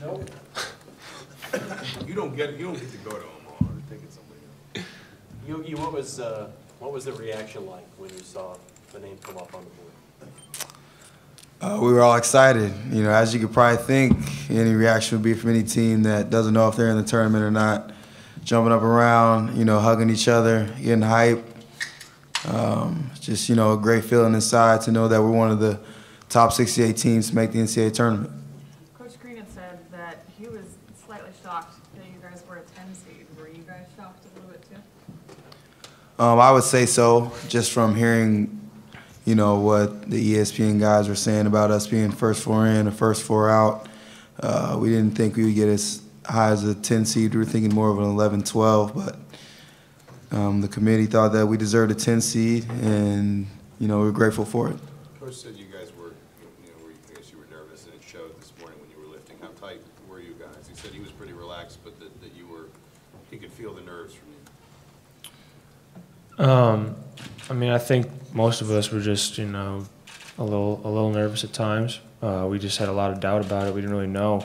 Nope. You don't get to go to Omaha. I'm thinking somebody else. Yogi, what was the reaction like when you saw the name come up on the board? We were all excited. You know, as you could probably think, any reaction would be from any team that doesn't know if they're in the tournament or not. Jumping up around, you know, hugging each other, getting hype. Just, you know, a great feeling inside to know that we're one of the top 68 teams to make the NCAA tournament. Coach Green had said that he was slightly shocked that you guys were a 10 seed. Were you guys shocked a little bit too? I would say so, just from hearing, you know, what the ESPN guys were saying about us being first four in or first four out. We didn't think we would get as high as a 10 seed. We were thinking more of an 11, 12, but the committee thought that we deserved a 10 seed, and, you know, we're grateful for it. Coach said you guys were, I guess you were nervous, and it showed this morning when you were lifting. How tight were you guys? He said he was pretty relaxed, but that he could feel the nerves from you. I mean, I think most of us were just, you know, a little nervous at times. We just had a lot of doubt about it. We didn't really know,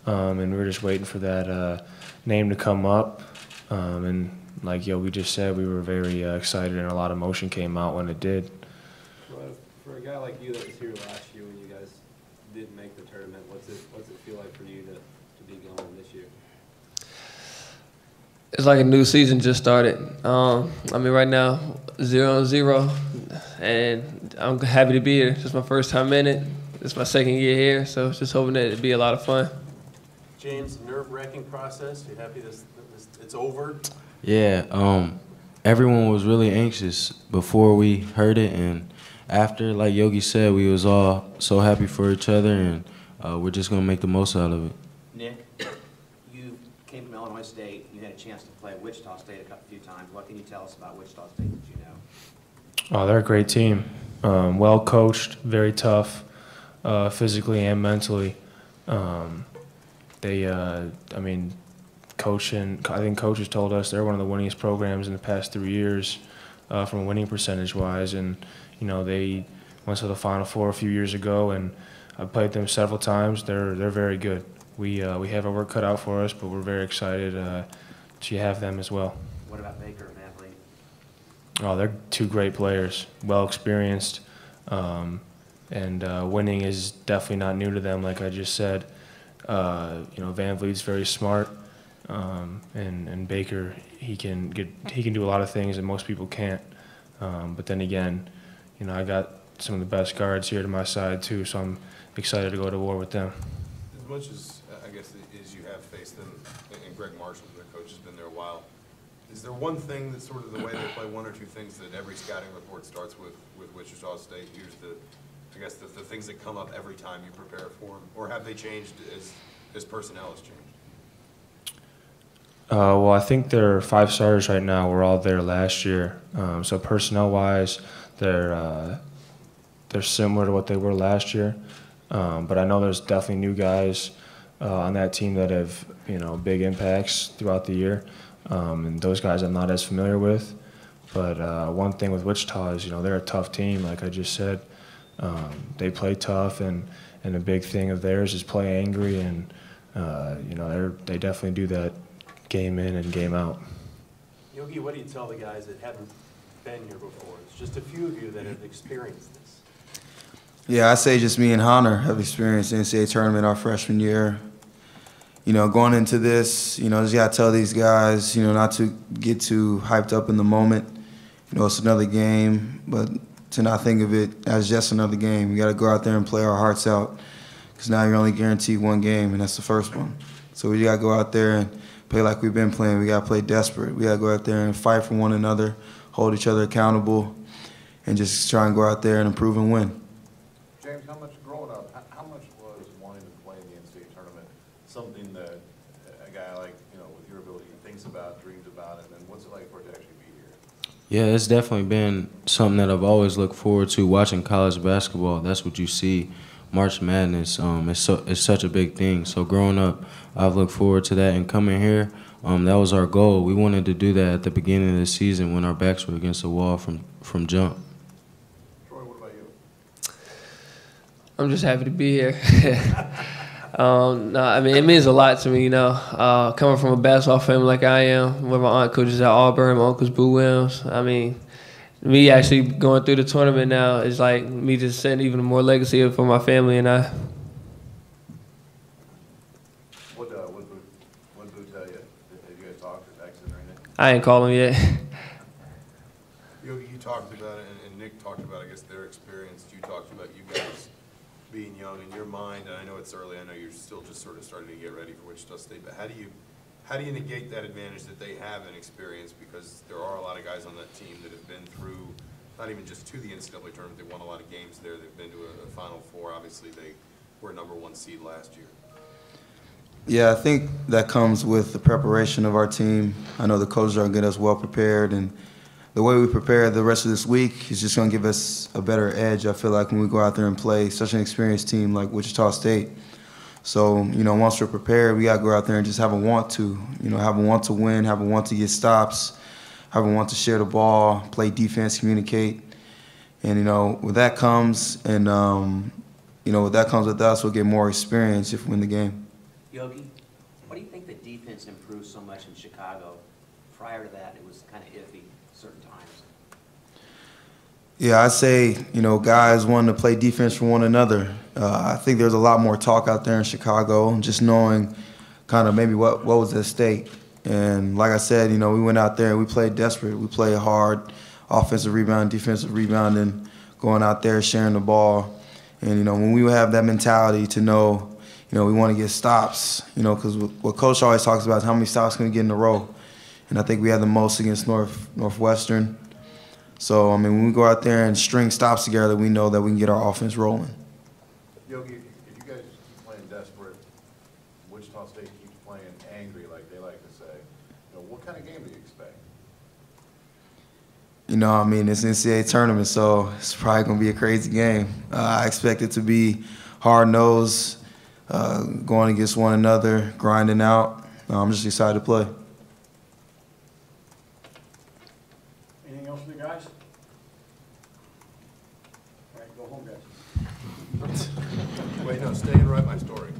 and we were just waiting for that name to come up. And like Yogi just said, we were very excited, and a lot of emotion came out when it did. Well, for a guy like you that was here last year when you guys didn't make the tournament, what's it feel like for you to be going this year? It's like a new season just started. I mean, right now, 0-0, and I'm happy to be here. It's just my first time in it. It's my second year here, so just hoping that it'd be a lot of fun. James, nerve-wracking process. You happy this it's over? Yeah, everyone was really anxious before we heard it, and after, like Yogi said, we was all so happy for each other, and we're just gonna make the most out of it. Nick, you came from Illinois State. You had a chance to play Wichita State a few times. What can you tell us about Wichita State that you know? Oh, they're a great team. Well coached, very tough, physically and mentally. I mean, I think coaches told us they're one of the winningest programs in the past 3 years from a winning percentage-wise. And, you know, they went to the Final Four a few years ago, and I've played them several times. They're very good. We have our work cut out for us, but we're very excited to have them as well. What about Baker and Van Vliet? Oh, they're two great players, well experienced, and winning is definitely not new to them. Like I just said, you know, Van Vliet's very smart, and Baker he can do a lot of things that most people can't. But then again, you know, I got some of the best guards here to my side too, so I'm excited to go to war with them. As much as I guess as you have faced them, and Greg Marshall, their coach, has been there a while. Is there one thing that's sort of the way they play, one or two things that every scouting report starts with Wichita State? Here's the things that come up every time you prepare for them, or have they changed as personnel has changed? Well, I think there are 5 starters right now. We're all there last year, so personnel-wise, they're similar to what they were last year. But I know there's definitely new guys on that team that have, you know, big impacts throughout the year. And those guys I'm not as familiar with. But one thing with Wichita is, you know, they're a tough team, like I just said. They play tough, and a big thing of theirs is play angry, and, you know, they definitely do that game in and game out. Yogi, what do you tell the guys that haven't been here before? It's just a few of you that have experienced this. Yeah, I say just me and Hunter have experienced the NCAA tournament our freshman year. You know, going into this, you know, just got to tell these guys, you know, not to get too hyped up in the moment. You know, it's another game, but to not think of it as just another game. We got to go out there and play our hearts out, because now you're only guaranteed one game, and that's the first one. So we got to go out there and play like we've been playing. We got to play desperate. We got to go out there and fight for one another, hold each other accountable, and just try and go out there and improve and win. James, growing up, how much was wanting to play in the NCAA tournament something that a guy like, you know, with your ability thinks about, dreams about, and then what's it like for it to actually be here? Yeah, it's definitely been something that I've always looked forward to watching college basketball. That's what you see. March Madness, it's such a big thing. So growing up, I've looked forward to that, and coming here, that was our goal. We wanted to do that at the beginning of the season when our backs were against the wall from jump. Troy, what about you? I'm just happy to be here. No, I mean, it means a lot to me, you know. Coming from a basketball family like I am, where my aunt coaches at Auburn, my uncle's Boo Williams. I mean, me actually going through the tournament now is like me just setting even more legacy for my family and I. What Boo tell you? Did you guys talk or texted or anything? I ain't call him yet. Yogi, you talked about it, and Nick talked about, I guess, their experience. You talked about you guys being young in your mind, and I know it's early. I know you're still just sort of starting to get ready for Wichita State, but how do you negate that advantage that they have in experience? Because there are a lot of guys on that team that have been through, not even just to the NCAA tournament, they won a lot of games there. They've been to a Final Four. Obviously, they were #1 seed last year. Yeah, I think that comes with the preparation of our team. I know the coaches are going to get us well prepared, and the way we prepare the rest of this week is just going to give us a better edge, I feel like, when we go out there and play such an experienced team like Wichita State. So, you know, once we're prepared, we got to go out there and just have a want to, you know, have a want to win, have a want to get stops, have a want to share the ball, play defense, communicate. And, you know, with that comes, and, you know, with that comes with us, we'll get more experience if we win the game. Yogi, why do you think the defense improved so much in Chicago? Prior to that, it was kind of iffy certain times. Yeah, I'd say, you know, guys wanting to play defense for one another. I think there's a lot more talk out there in Chicago, just knowing kind of maybe what was at stake. And like I said, you know, we went out there and we played desperate. We played hard, offensive rebound, defensive rebounding, going out there, sharing the ball. And, you know, when we have that mentality to know, you know, we want to get stops, you know, because what Coach always talks about is how many stops can we get in a row. And I think we had the most against Northwestern. So, I mean, when we go out there and string stops together, we know that we can get our offense rolling. Yogi, if you guys keep playing desperate, Wichita State keeps playing angry, like they like to say, you know, what kind of game do you expect? You know, I mean, it's NCAA Tournament, so it's probably going to be a crazy game. I expect it to be hard-nosed, going against one another, grinding out. I'm just excited to play. Anything else for the guys? All right, go home, guys. Wait, no, stay and write my story.